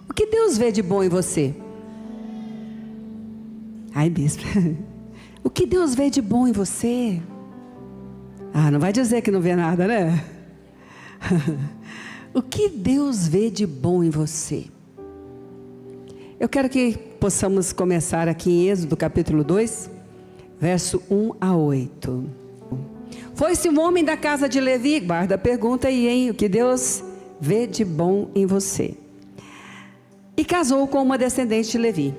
O que Deus vê de bom em você? Ai, bispo. O que Deus vê de bom em você? Ah, não vai dizer que não vê nada, né? O que Deus vê de bom em você? Eu quero que possamos começar aqui em Êxodo capítulo 2, verso 1 a 8. Foi-se um homem da casa de Levi, guarda a pergunta aí, hein? O que Deus vê de bom em você? E casou com uma descendente de Levi.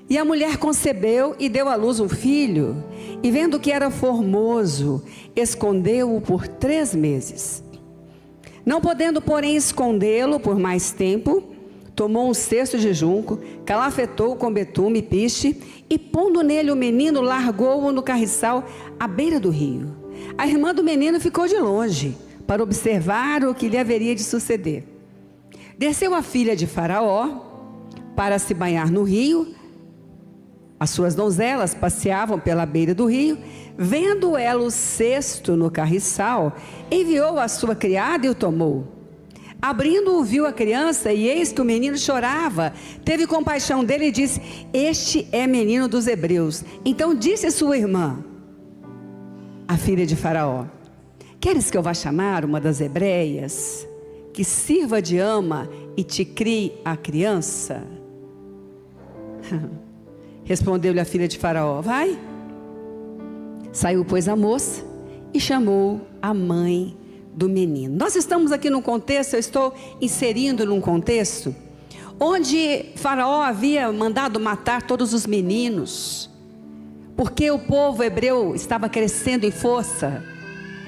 E a mulher concebeu e deu à luz um filho, e vendo que era formoso, escondeu-o por 3 meses. Não podendo, porém, escondê-lo por mais tempo, tomou um cesto de junco, calafetou com betume e piche, e pondo nele o menino, largou-o no carriçal à beira do rio. A irmã do menino ficou de longe, para observar o que lhe haveria de suceder. Desceu a filha de Faraó, para se banhar no rio. As suas donzelas passeavam pela beira do rio. Vendo ela o cesto no carriçal, enviou a sua criada e o tomou. Abrindo-o, viu a criança, e eis que o menino chorava. Teve compaixão dele e disse: este é menino dos hebreus. Então disse sua irmã, a filha de Faraó: queres que eu vá chamar uma das hebreias, que sirva de ama e te crie a criança? Respondeu-lhe a filha de Faraó: vai. Saiu, pois, a moça e chamou a mãe do menino. Nós estamos aqui num contexto, eu estou inserindo num contexto onde Faraó havia mandado matar todos os meninos, porque o povo hebreu estava crescendo em força.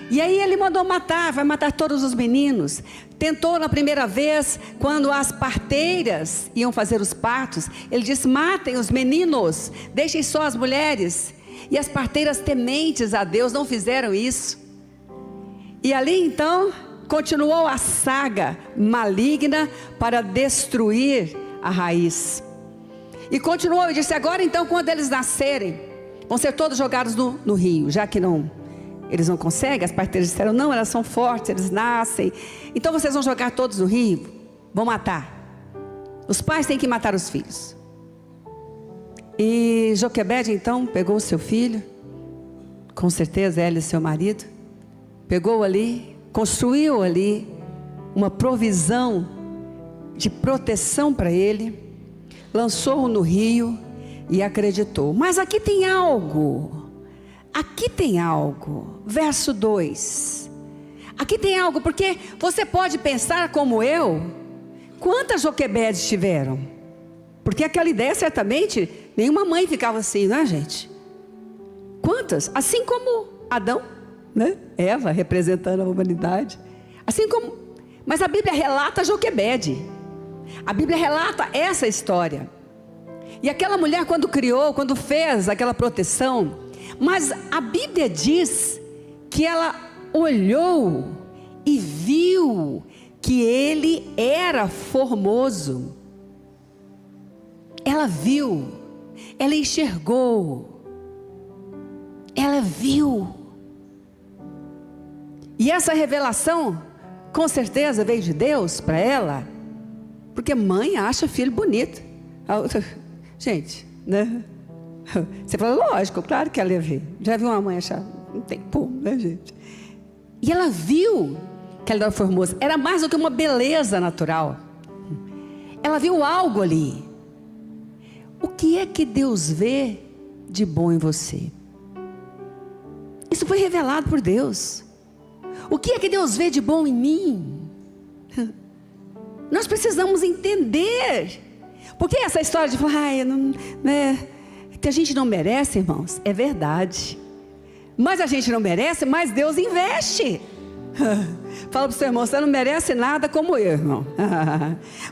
E aí ele mandou matar, vai matar todos os meninos. Tentou na primeira vez, quando as parteiras iam fazer os partos, ele disse: matem os meninos, deixem só as mulheres. E as parteiras, tementes a Deus, não fizeram isso. E ali então continuou a saga maligna para destruir a raiz. E continuou e disse: agora então, quando eles nascerem, vão ser todos jogados no rio, já que eles não conseguem. As parteiras disseram: não, elas são fortes, eles nascem. Então vocês vão jogar todos no rio, vão matar. Os pais têm que matar os filhos. E Joquebede então pegou o seu filho, com certeza ela e seu marido, pegou ali, construiu ali uma provisão de proteção para ele, lançou-o no rio e acreditou. Mas aqui tem algo. Aqui tem algo, verso 2. Aqui tem algo, porque você pode pensar como eu: quantas Joquebedes tiveram? Porque aquela ideia, certamente, nenhuma mãe ficava assim, não é, gente? Quantas? Assim como Adão, né? Eva, representando a humanidade. Assim como... Mas a Bíblia relata Joquebede. A Bíblia relata essa história. E aquela mulher, quando fez aquela proteção, mas a Bíblia diz que ela olhou e viu que ele era formoso. Ela viu, ela enxergou, ela viu. E essa revelação, com certeza, veio de Deus para ela, porque mãe acha filho bonito. Gente, né? Você fala: lógico, claro que ela ia ver. Já viu uma mãe achar? Não tem como, né, gente? E ela viu que ela era formosa. Era mais do que uma beleza natural. Ela viu algo ali. O que é que Deus vê de bom em você? Isso foi revelado por Deus. O que é que Deus vê de bom em mim? Nós precisamos entender. Porque essa história de falar: que a gente não merece, irmãos, é verdade. Mas a gente não merece, mas Deus investe. Fala para o seu irmão: você não merece nada como eu, irmão.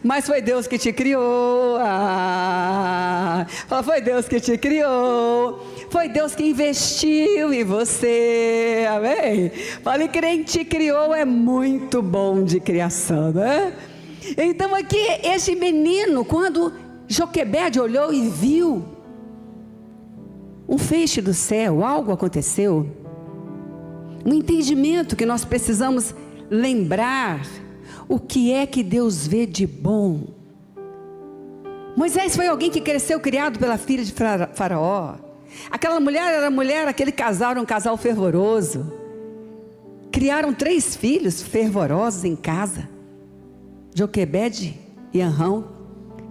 Mas foi Deus que te criou. Fala: foi Deus que te criou. Foi Deus que investiu em você. Amém? Fala: quem te criou é muito bom de criação, né? Então aqui, esse menino, quando Joquebede olhou e viu um feixe do céu, algo aconteceu. Um entendimento que nós precisamos lembrar. O que é que Deus vê de bom Moisés foi alguém que cresceu criado pela filha de Faraó. Aquela mulher era mulher, aquele casal era um casal fervoroso. Criaram 3 filhos fervorosos em casa: Joquebede e Arão.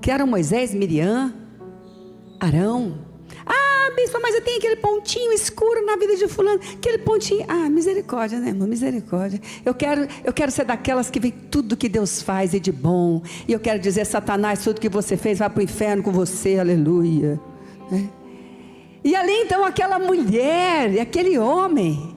Criaram Moisés, Miriam, Arão. Ah, bispo, mas eu tenho aquele pontinho escuro na vida de fulano. Aquele pontinho. Ah, misericórdia, né, irmão? Misericórdia. Eu quero ser daquelas que vê tudo que Deus faz e de bom. E eu quero dizer: Satanás, tudo que você fez vai para o inferno com você. Aleluia. E ali então aquela mulher e aquele homem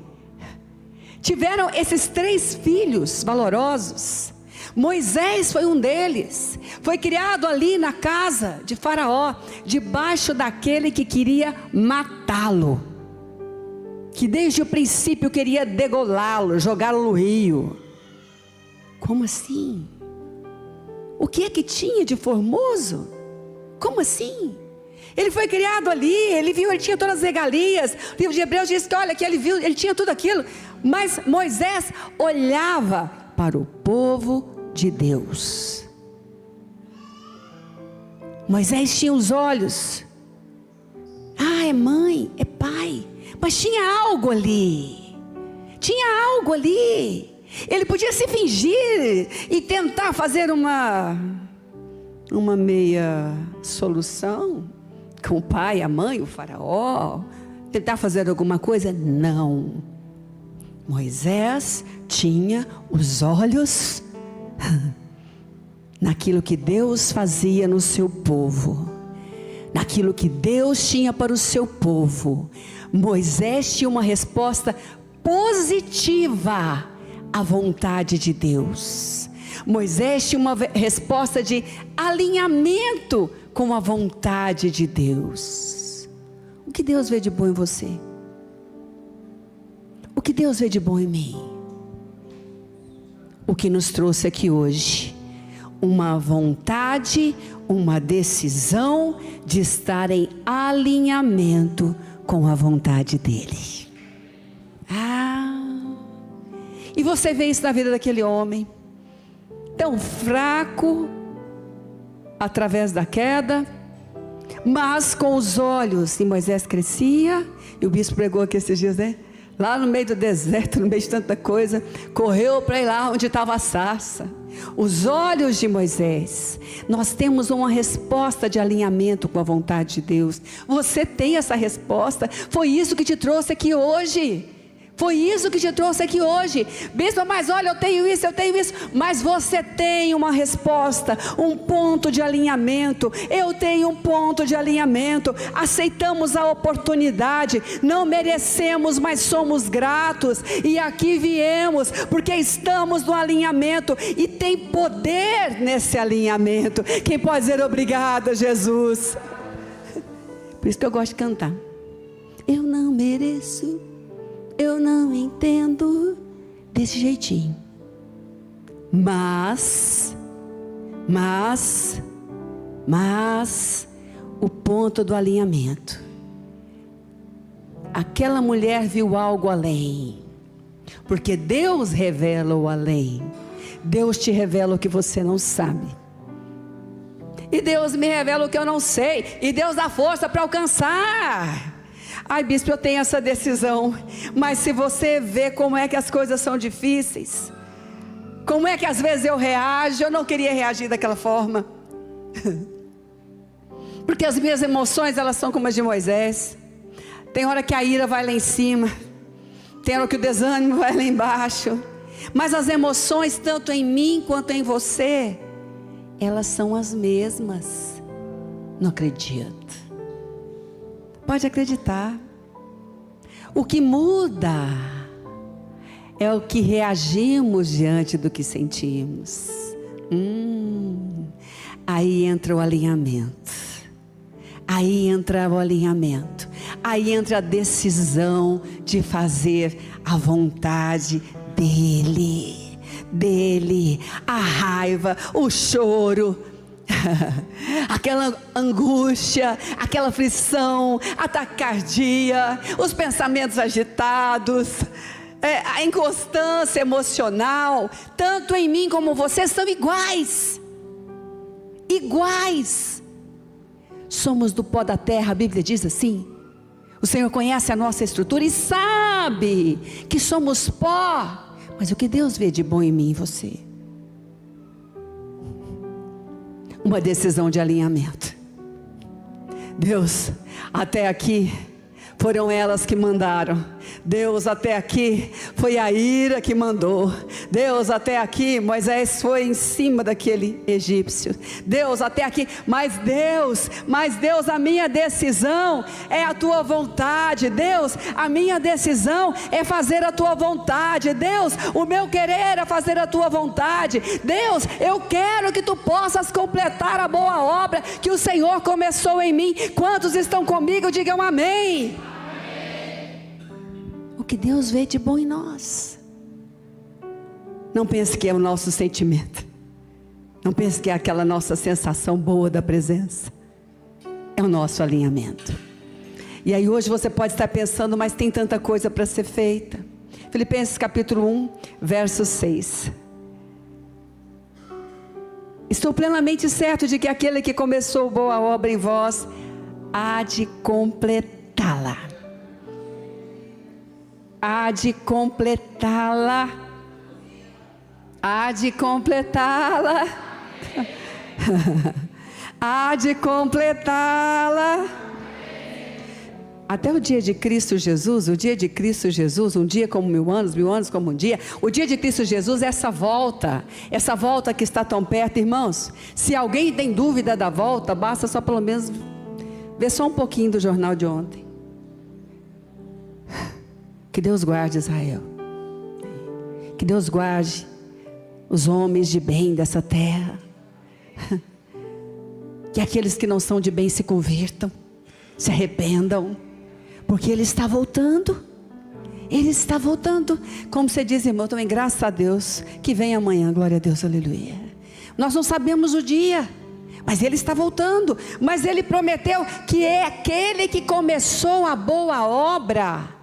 tiveram esses 3 filhos valorosos. Moisés foi um deles. Foi criado ali na casa de Faraó, debaixo daquele que queria matá-lo, que desde o princípio queria degolá-lo, jogá-lo no rio. Como assim? O que é que tinha de formoso? Como assim? Ele foi criado ali, ele tinha todas as regalias. O livro de Hebreus diz que olha, que ele viu, ele tinha tudo aquilo. Mas Moisés olhava para o povo de Deus. Moisés tinha os olhos. Ah, é mãe, é pai. Mas tinha algo ali. Tinha algo ali. Ele podia se fingir e tentar fazer uma meia solução com o pai, a mãe, o faraó. Tentar fazer alguma coisa. Não. Moisés tinha os olhos naquilo que Deus fazia no seu povo, naquilo que Deus tinha para o seu povo. Moisés tinha uma resposta positiva à vontade de Deus. Moisés tinha uma resposta de alinhamento com a vontade de Deus. O que Deus vê de bom em você? O que Deus vê de bom em mim? O que nos trouxe aqui hoje? Uma vontade, uma decisão de estar em alinhamento com a vontade dEle. E você vê isso na vida daquele homem, tão fraco, através da queda, mas com os olhos, e Moisés crescia, e o bispo pregou aqui esses dias, né? Lá no meio do deserto, no meio de tanta coisa, correu para ir lá onde estava a sarça. Os olhos de Moisés. Nós temos uma resposta de alinhamento com a vontade de Deus. Você tem essa resposta. Foi isso que te trouxe aqui hoje. Foi isso que te trouxe aqui hoje. Bispo, mas olha, eu tenho isso. Mas você tem uma resposta, um ponto de alinhamento. Eu tenho um ponto de alinhamento. Aceitamos a oportunidade. Não merecemos, mas somos gratos. E aqui viemos, porque estamos no alinhamento. E tem poder nesse alinhamento. Quem pode dizer obrigada, Jesus? Por isso que eu gosto de cantar. Eu não mereço. Eu não entendo desse jeitinho. Mas o ponto do alinhamento. Aquela mulher viu algo além. Porque Deus revela o além. Deus te revela o que você não sabe. E Deus me revela o que eu não sei. E Deus dá força para alcançar. Ai, bispo, eu tenho essa decisão. Mas se você vê como é que as coisas são difíceis, como é que às vezes eu reajo, eu não queria reagir daquela forma. Porque as minhas emoções, elas são como as de Moisés. Tem hora que a ira vai lá em cima, tem hora que o desânimo vai lá embaixo. Mas as emoções, tanto em mim quanto em você, elas são as mesmas. Não acredito. Pode acreditar. O que muda é o que reagimos diante do que sentimos. Aí entra o alinhamento. Aí entra o alinhamento. Aí entra a decisão de fazer a vontade dele. A raiva, o choro, aquela angústia, aquela aflição, a taquicardia, os pensamentos agitados, a inconstância emocional, tanto em mim como você, são iguais. Somos do pó da terra, a Bíblia diz assim. O Senhor conhece a nossa estrutura e sabe que somos pó. Mas o que Deus vê de bom em mim e você? Uma decisão de alinhamento. Deus, até aqui foram elas que mandaram. Deus, até aqui foi a ira que mandou. Deus, até aqui Moisés foi em cima daquele egípcio. Deus, até aqui, mas Deus, a minha decisão é a tua vontade. Deus, a minha decisão é fazer a tua vontade. Deus, o meu querer é fazer a tua vontade. Deus, eu quero que tu possas completar a boa obra que o Senhor começou em mim. Quantos estão comigo? Digam amém. O que Deus vê de bom em nós. Não pense que é o nosso sentimento. Não pense que é aquela nossa sensação boa da presença. É o nosso alinhamento. E aí hoje você pode estar pensando, mas tem tanta coisa para ser feita. Filipenses capítulo 1, verso 6. Estou plenamente certo de que aquele que começou boa obra em vós há de completá-la. Há de completá-la. Há de completá-la. Há de completá-la. Até o dia de Cristo Jesus, um dia como 1000 anos, 1000 anos como um dia. O dia de Cristo Jesus é essa volta que está tão perto, irmãos. Se alguém tem dúvida da volta, basta só pelo menos ver só um pouquinho do jornal de ontem. Que Deus guarde Israel. Que Deus guarde os homens de bem dessa terra. Que aqueles que não são de bem se convertam, se arrependam, porque Ele está voltando. Ele está voltando. Como você diz, irmão, também graças a Deus que vem amanhã, glória a Deus, aleluia. Nós não sabemos o dia, mas Ele está voltando. Mas Ele prometeu que é aquele que começou a boa obra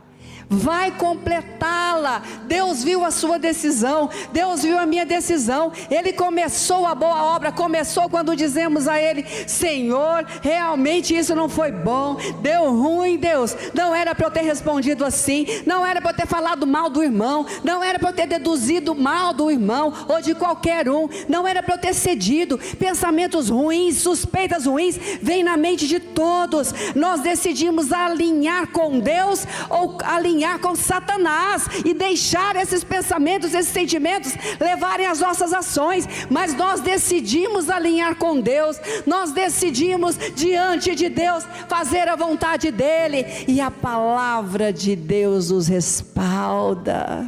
vai completá-la. Deus viu a sua decisão, Deus viu a minha decisão. Ele começou a boa obra. Começou quando dizemos a Ele: Senhor, realmente isso não foi bom, deu ruim. Deus, não era para eu ter respondido assim, não era para eu ter falado mal do irmão, não era para eu ter deduzido mal do irmão ou de qualquer um, não era para eu ter cedido. Pensamentos ruins, suspeitas ruins vêm na mente de todos. Nós decidimos alinhar com Deus ou alinhar com Satanás e deixar esses pensamentos, esses sentimentos levarem as nossas ações. Mas nós decidimos alinhar com Deus, nós decidimos diante de Deus fazer a vontade dEle, e a palavra de Deus nos respalda.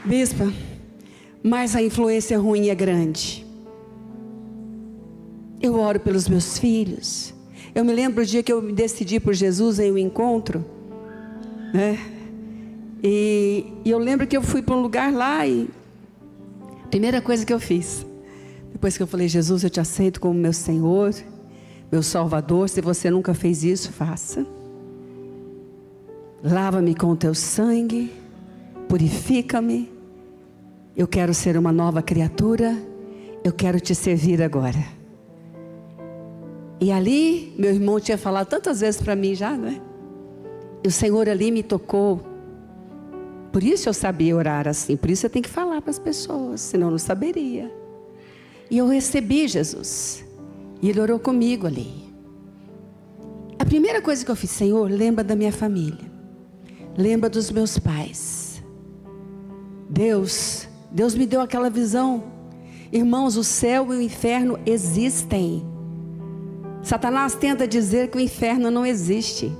Bispa, mas a influência ruim é grande. Eu oro pelos meus filhos. Eu me lembro o dia que eu me decidi por Jesus em um encontro, né? E eu lembro que eu fui para um lugar lá e a primeira coisa que eu fiz, depois que eu falei: Jesus, eu te aceito como meu Senhor, meu Salvador. Se você nunca fez isso, faça. Lava-me com o teu sangue, purifica-me. Eu quero ser uma nova criatura. Eu quero te servir agora. E ali, meu irmão tinha falado tantas vezes para mim já, né? E o Senhor ali me tocou. Por isso eu sabia orar assim. Por isso eu tenho que falar para as pessoas, senão eu não saberia. E eu recebi Jesus. E Ele orou comigo ali. A primeira coisa que eu fiz: Senhor, lembra da minha família. Lembra dos meus pais. Deus me deu aquela visão. Irmãos, o céu e o inferno existem. Satanás tenta dizer que o inferno não existe.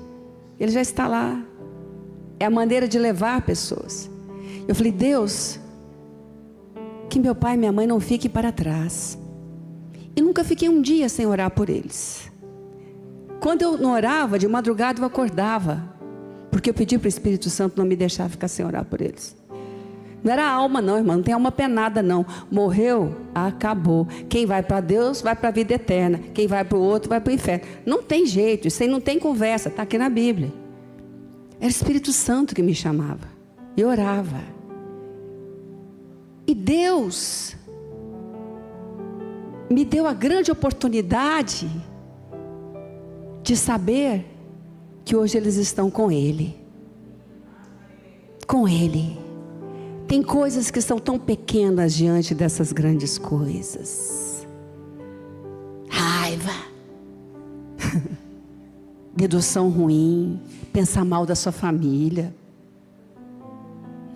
Ele já está lá. É a maneira de levar pessoas. Eu falei: Deus, que meu pai e minha mãe não fiquem para trás. E nunca fiquei um dia sem orar por eles. Quando eu não orava, de madrugada eu acordava, porque eu pedi para o Espírito Santo não me deixar ficar sem orar por eles. Não era alma não, irmão, não tem alma penada não. Morreu, acabou. Quem vai para Deus vai para a vida eterna. Quem vai para o outro vai para o inferno. Não tem jeito, isso aí não tem conversa, está aqui na Bíblia. Era o Espírito Santo que me chamava. E orava. E Deus me deu a grande oportunidade de saber que hoje eles estão com Ele. Com Ele. Tem coisas que são tão pequenas diante dessas grandes coisas. Raiva. Dedução ruim. Pensar mal da sua família.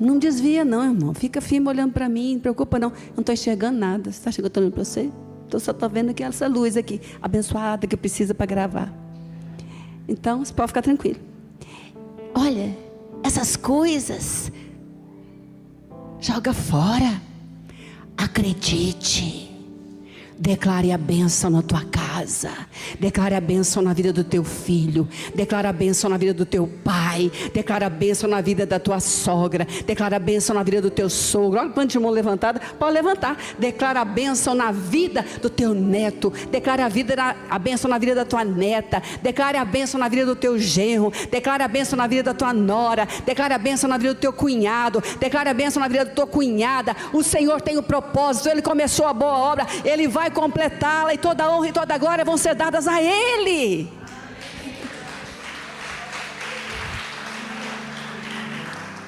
Não desvia não, irmão. Fica firme olhando para mim. Não preocupa não. Eu não estou enxergando nada. Você está chegando, eu estou olhando para você? Então só estou vendo aqui essa luz aqui. Abençoada que precisa para gravar. Então você pode ficar tranquilo. Olha, essas coisas... joga fora. Acredite. Declare a bênção na tua casa. Declare a bênção na vida do teu filho. Declare a bênção na vida do teu pai. Declare a bênção na vida da tua sogra. Declare a bênção na vida do teu sogro. Olha o quanto de mão levantada. Pode levantar. Declare a bênção na vida do teu neto. Declare a bênção na vida da tua neta. Declare a bênção na vida do teu genro. Declare a bênção na vida da tua nora. Declare a bênção na vida do teu cunhado. Declare a bênção na vida da tua cunhada. O Senhor tem o propósito. Ele começou a boa obra. Ele vai completá-la, e toda honra e toda glória vão ser dadas a Ele.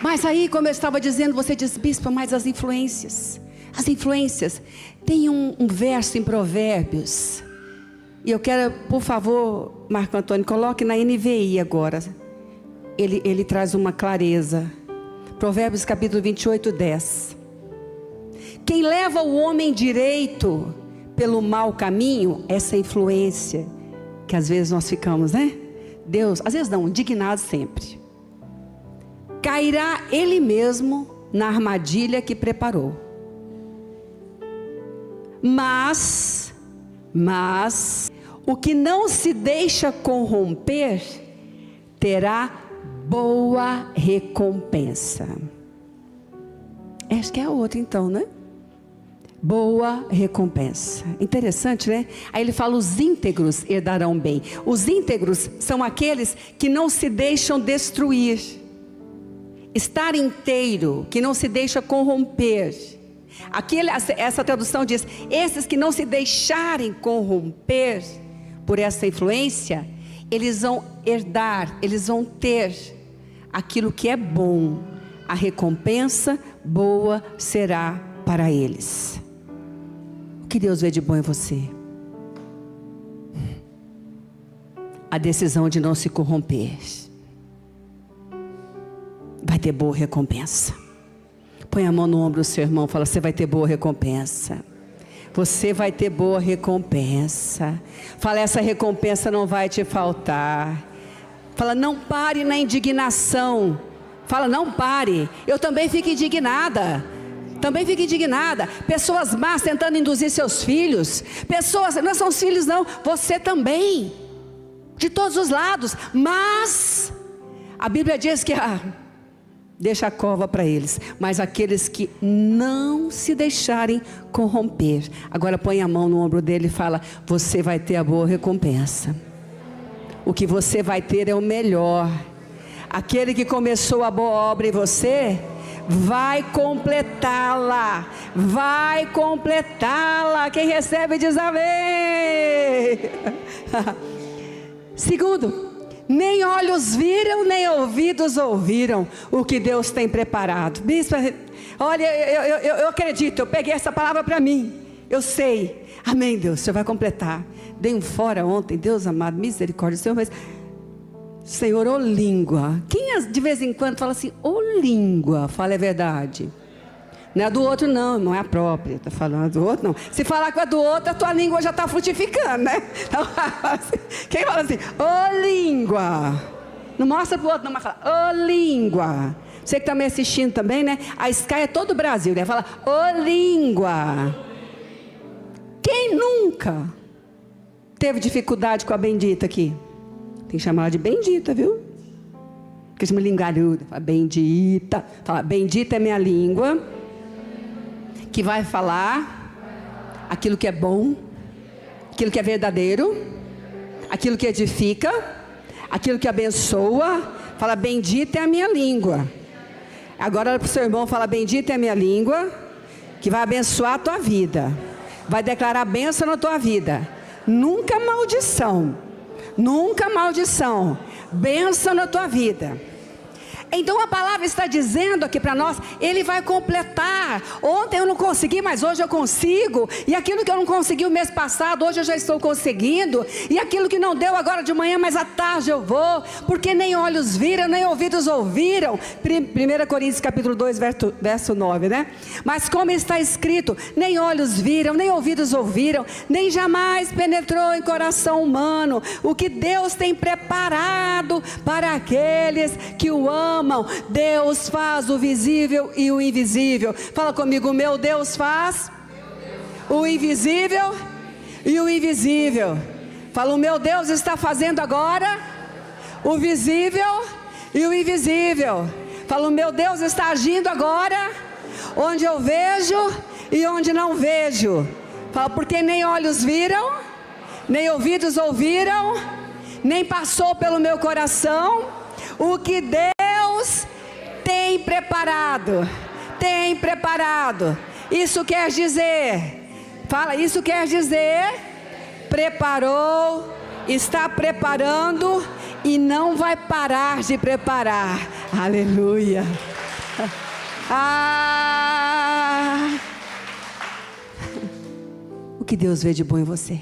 Mas aí, como eu estava dizendo, você diz, bispo, mas as influências, tem um verso em Provérbios, e eu quero, por favor, Marco Antônio, coloque na NVI agora, ele traz uma clareza. Provérbios capítulo 28, 10. Quem leva o homem direito pelo mau caminho, essa influência, que às vezes nós ficamos, né? Deus, às vezes não, indignado sempre. Cairá ele mesmo na armadilha que preparou. Mas, o que não se deixa corromper, terá boa recompensa. Acho que é a outra então, né? Boa recompensa. Interessante, né? Aí ele fala, os íntegros herdarão bem. Os íntegros são aqueles que não se deixam destruir. Estar inteiro, que não se deixa corromper. Essa tradução diz, esses que não se deixarem corromper por essa influência, eles vão herdar, eles vão ter aquilo que é bom. A recompensa boa será para eles. O que Deus vê de bom em você? A decisão de não se corromper. Vai ter boa recompensa. Põe a mão no ombro do seu irmão e fala, você vai ter boa recompensa. Você vai ter boa recompensa. Fala, essa recompensa não vai te faltar. Fala, não pare na indignação. Fala, não pare. Eu também fico indignada. Pessoas más tentando induzir seus filhos. Pessoas, não são os filhos não, você também. De todos os lados. Mas a Bíblia diz que deixa a cova para eles. Mas aqueles que não se deixarem corromper. Agora põe a mão no ombro dele e fala, você vai ter a boa recompensa. O que você vai ter é o melhor. Aquele que começou a boa obra em você, vai completá-la. Quem recebe diz amém. Segundo, nem olhos viram, nem ouvidos ouviram o que Deus tem preparado. Bispo, olha, eu acredito, eu peguei essa palavra para mim. Eu sei, amém Deus, o Senhor vai completar. Dei um fora ontem, Deus amado, misericórdia do Senhor, mas... Senhor, ô língua. Quem de vez em quando fala assim, ô língua, fala é verdade. Não é do outro não, não é a própria. Está falando do outro não. Se falar com a do outro, a tua língua já está frutificando, né? Então, quem fala assim, ô língua. Não mostra para o outro não, mas fala, ô língua. Você que está me assistindo também, né? A Sky é todo o Brasil, né? Fala, ô língua. Quem nunca teve dificuldade com a bendita aqui? Tem que chamar ela de bendita, viu? Porque chama linguaruda. Fala, bendita. Fala, bendita é minha língua, que vai falar aquilo que é bom, aquilo que é verdadeiro, aquilo que edifica, aquilo que abençoa. Fala, bendita é a minha língua. Agora para o seu irmão, fala, bendita é a minha língua, que vai abençoar a tua vida, vai declarar bênção na tua vida. Nunca maldição, nunca maldição, bênção na tua vida. Então a palavra está dizendo aqui para nós, Ele vai completar. Ontem eu não consegui, mas hoje eu consigo. E aquilo que eu não consegui o mês passado, hoje eu já estou conseguindo. E aquilo que não deu agora de manhã, mas à tarde eu vou. Porque nem olhos viram, nem ouvidos ouviram. 1 Coríntios capítulo 2, verso 9, né? Mas como está escrito, nem olhos viram, nem ouvidos ouviram, nem jamais penetrou em coração humano o que Deus tem preparado para aqueles que o amam. Deus faz o visível e o invisível. Fala comigo, meu Deus faz o invisível e o invisível. Fala, o meu Deus está fazendo agora o visível e o invisível. Fala, o meu Deus está agindo agora onde eu vejo e onde não vejo. Fala, porque nem olhos viram, nem ouvidos ouviram, nem passou pelo meu coração o que Deus tem preparado. Tem preparado. Isso quer dizer, fala, isso quer dizer, preparou, está preparando e não vai parar de preparar. Aleluia. O que Deus vê de bom em você?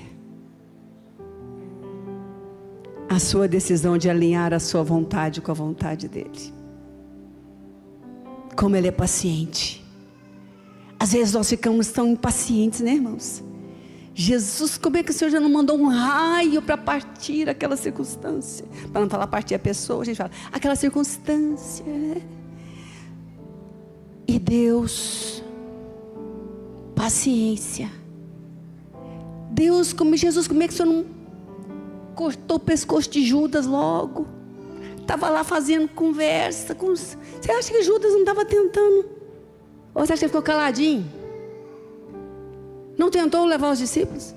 A sua decisão de alinhar a sua vontade com a vontade dEle. Como Ele é paciente. Às vezes nós ficamos tão impacientes, né, irmãos? Jesus, como é que o Senhor já não mandou um raio para partir aquela circunstância? Para não falar partir a pessoa, a gente fala, aquela circunstância. E Deus, paciência. Deus, como Jesus, como é que o Senhor não cortou o pescoço de Judas logo? Estava lá fazendo conversa com... Você acha que Judas não estava tentando? Ou você acha que ele ficou caladinho? Não tentou levar os discípulos?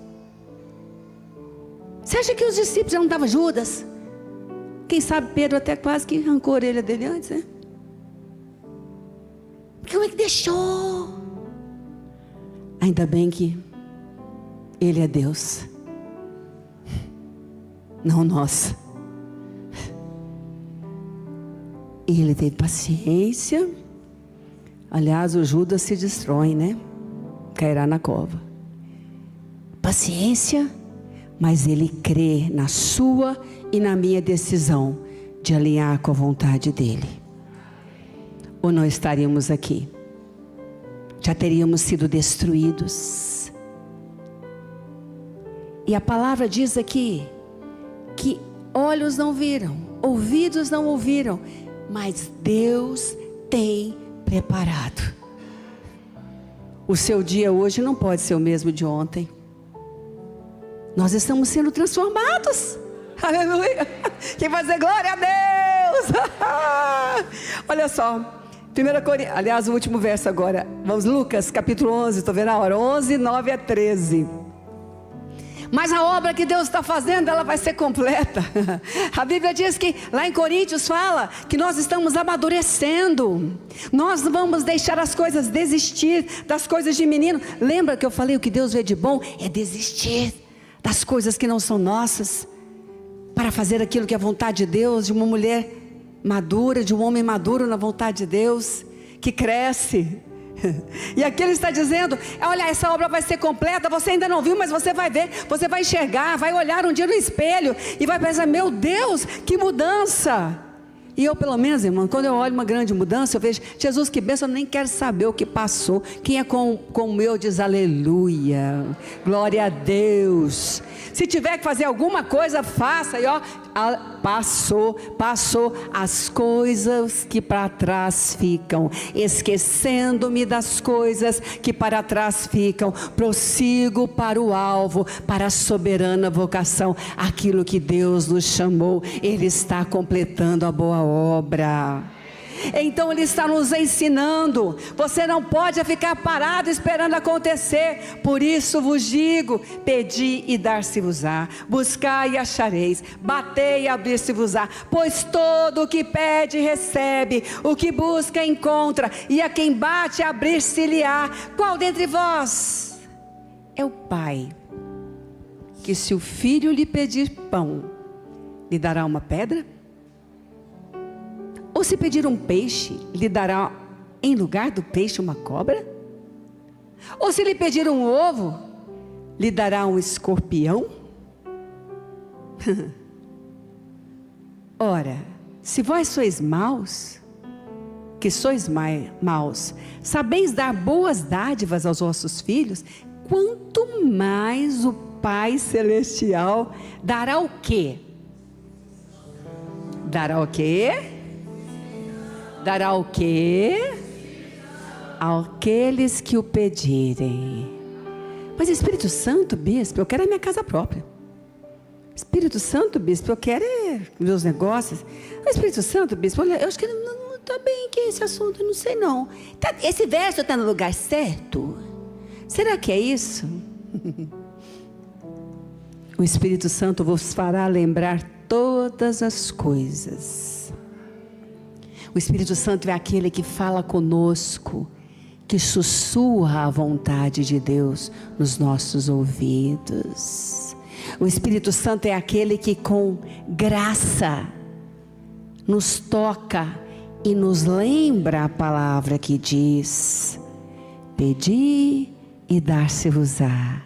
Você acha que os discípulos já não estavam Judas? Quem sabe Pedro até quase que arrancou a orelha dele antes, né? Como é que deixou? Ainda bem que Ele é Deus, não nós. Ele teve paciência. Aliás, o Judas se destrói, né? Cairá na cova. Paciência, mas Ele crê na sua e na minha decisão de alinhar com a vontade dEle. Ou não estaríamos aqui? Já teríamos sido destruídos. E a palavra diz aqui que olhos não viram, ouvidos não ouviram, mas Deus tem preparado. O seu dia hoje não pode ser o mesmo de ontem. Nós estamos sendo transformados. Aleluia. Quem vai dizer glória a Deus? Olha só, 1 Coríntios, aliás, o último verso agora. Vamos, Lucas, capítulo 11, estou vendo a hora, 11, 9 a 13. Mas a obra que Deus está fazendo, ela vai ser completa. A Bíblia diz que, lá em Coríntios fala, que nós estamos amadurecendo. Nós vamos deixar as coisas, desistir das coisas de menino. Lembra que eu falei, o que Deus vê de bom é desistir das coisas que não são nossas, para fazer aquilo que é a vontade de Deus, de uma mulher madura, de um homem maduro na vontade de Deus, que cresce. E aqui ele está dizendo, olha, essa obra vai ser completa, você ainda não viu, mas você vai ver, você vai enxergar, vai olhar um dia no espelho e vai pensar, meu Deus, que mudança. E eu, pelo menos, irmão, quando eu olho uma grande mudança, eu vejo, Jesus, que bênção, eu nem quero saber o que passou. Quem é com o meu diz aleluia, glória a Deus. Se tiver que fazer alguma coisa, faça. E ó, passou as coisas que para trás ficam, esquecendo-me das coisas que para trás ficam, prossigo para o alvo, para a soberana vocação, aquilo que Deus nos chamou. Ele está completando a boa obra. Então Ele está nos ensinando. Você não pode ficar parado esperando acontecer. Por isso vos digo: pedi e dar-se-vos-á, buscai e achareis, batei e abrir-se-vos-á. Pois todo o que pede recebe, o que busca encontra, e a quem bate abrir-se-lhe-á. Qual dentre vós é o pai que, se o filho lhe pedir pão, lhe dará uma pedra? Ou se pedir um peixe, lhe dará em lugar do peixe uma cobra? Ou se lhe pedir um ovo, lhe dará um escorpião? Ora, se vós sois maus, que sois maus, sabeis dar boas dádivas aos vossos filhos, quanto mais o Pai Celestial dará o quê? Dará o quê? Dará o quê? Àqueles que o pedirem. Mas Espírito Santo, bispo, eu quero a minha casa própria. Espírito Santo, bispo, eu quero meus negócios. Espírito Santo, bispo, olha, eu acho que não está bem aqui esse assunto, eu não sei não. Esse verso está no lugar certo? Será que é isso? O Espírito Santo vos fará lembrar todas as coisas. O Espírito Santo é aquele que fala conosco, que sussurra a vontade de Deus nos nossos ouvidos. O Espírito Santo é aquele que, com graça, nos toca e nos lembra a palavra que diz: pedi e dar-se-vos-á,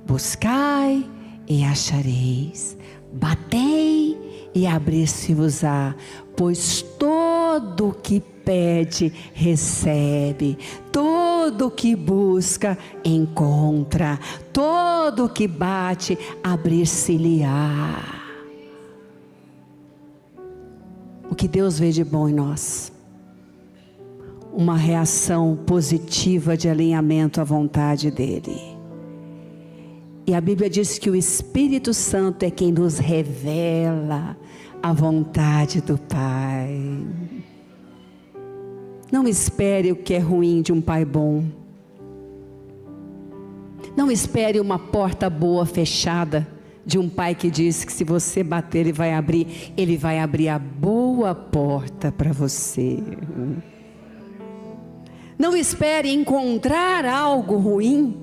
buscai e achareis, batei e abrir-se-vos-á, pois todo que pede recebe, todo que busca encontra, todo que bate abrir-se-lhe-á. O que Deus vê de bom em nós? Uma reação positiva de alinhamento à vontade dEle. E a Bíblia diz que o Espírito Santo é quem nos revela a vontade do Pai. Não espere o que é ruim de um pai bom. Não espere uma porta boa fechada de um pai que diz que se você bater ele vai abrir a boa porta para você. Não espere encontrar algo ruim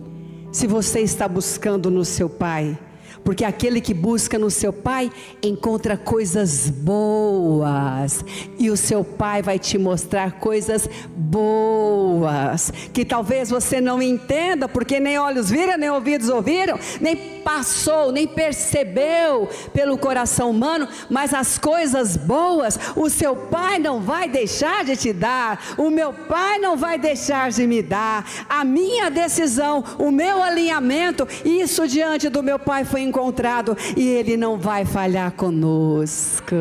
se você está buscando no seu pai, porque aquele que busca no seu pai encontra coisas boas, e o seu pai vai te mostrar coisas boas, que talvez você não entenda, porque nem olhos viram, nem ouvidos ouviram, nem passou, nem percebeu pelo coração humano, mas as coisas boas, o seu pai não vai deixar de te dar, o meu pai não vai deixar de me dar, a minha decisão, o meu alinhamento, isso diante do meu pai foi encontrado, e ele não vai falhar conosco.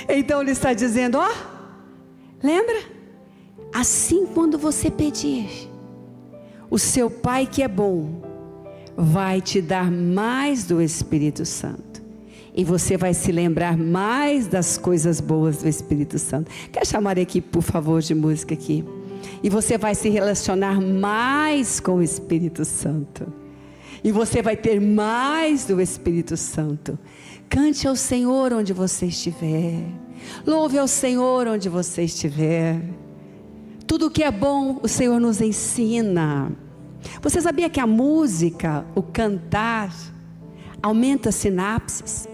Então ele está dizendo, ó, lembra? Assim, quando você pedir, o seu pai que é bom vai te dar mais do Espírito Santo, e você vai se lembrar mais das coisas boas do Espírito Santo. Quer chamar a equipe, por favor, de música aqui? E você vai se relacionar mais com o Espírito Santo, e você vai ter mais do Espírito Santo. Cante ao Senhor onde você estiver, louve ao Senhor onde você estiver. Tudo que é bom o Senhor nos ensina. Você sabia que a música, o cantar, aumenta sinapses?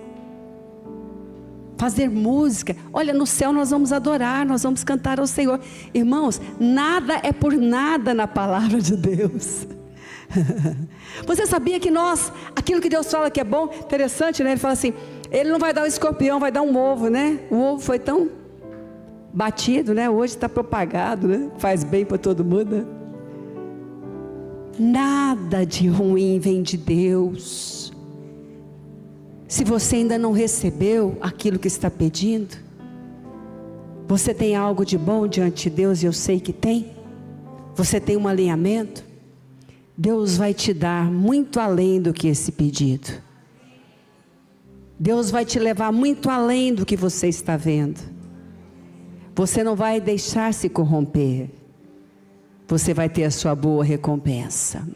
Fazer música, olha, no céu nós vamos adorar, nós vamos cantar ao Senhor. Irmãos, nada é por nada na palavra de Deus. Você sabia que aquilo que Deus fala que é bom, interessante, né? Ele fala assim, ele não vai dar um escorpião, vai dar um ovo, né? O ovo foi tão batido, né? Hoje está propagado, né? Faz bem para todo mundo, né? Nada de ruim vem de Deus. Se você ainda não recebeu aquilo que está pedindo, você tem algo de bom diante de Deus, e eu sei que tem. Você tem um alinhamento. Deus vai te dar muito além do que esse pedido. Deus vai te levar muito além do que você está vendo. Você não vai deixar se corromper. Você vai ter a sua boa recompensa.